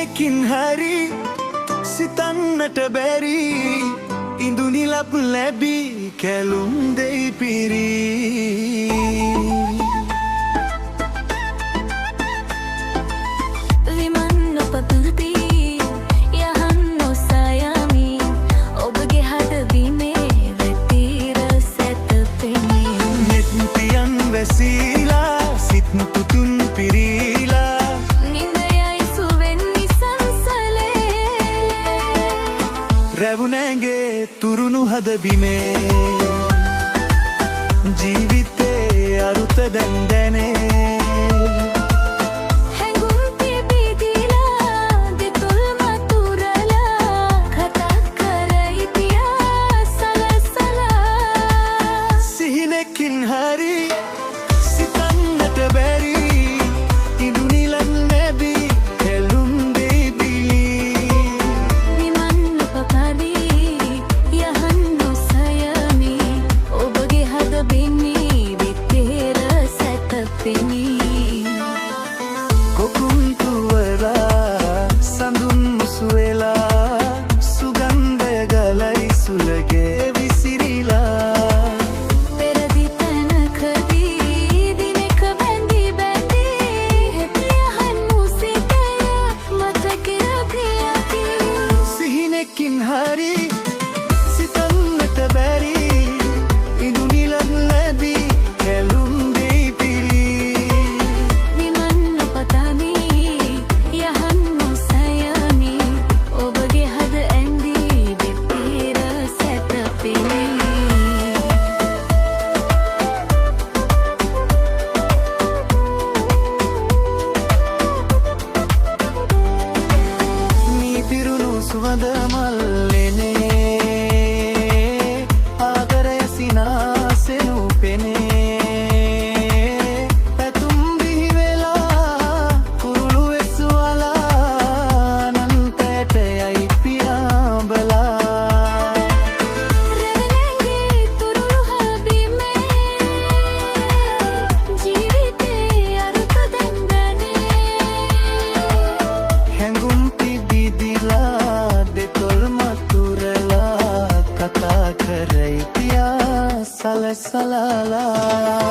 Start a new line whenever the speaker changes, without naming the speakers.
සිහිනකින් හරි සිතන්නට බැරි ඉඳුනි ලබ් ලැබී කැලුම් දෙයි පිරී රැවුනැගේ තුරුණු හද බිමේ ජීවිතේ අරුත දැන් දැනේ
හැඟුම් පිබී දීලා දෙතුල් මතුරලා කතා කරයි පියා සලසලා
සිහිනකින් හරි සිතන්නට බැරි ඉඳුනි ලබ් ලැබී කැලුම් දෙයි පිරී කොකුම් තුවලා සඳුන් මුසු වෙලා සුගන්ධය ගලයි සුලගේ විසිරිලා
පෙරදි තැනකදී දිනක බැඳී බැඳී පියහන් මුසිතය මතකය පියති
සිහිනකින් හරි සිතන්නට බැරි ඉඳුනි ලබ් ලැබී කැලුම් දෙයි පිරී
යහන් නොසයමි ඔබගේ හද ඇඳී දෙපිර සැතපෙනී
මී පිරුණු සුවඳ මල්ලෙනේ ආදරය සිනාසෙනු පෙනේ පැතුම් බිහි වෙලා කුරුළු වෙස්වලා අනන්තයට යයි පියාඹලා
රැවුනැගේ තුරුණු හබිමේ ජීවිතේ අරුත දැන් දැනේ
හැඟුම් පිබී දීලා දෙතොල් මතුරලා කතා කරයි පියා සලසලාලා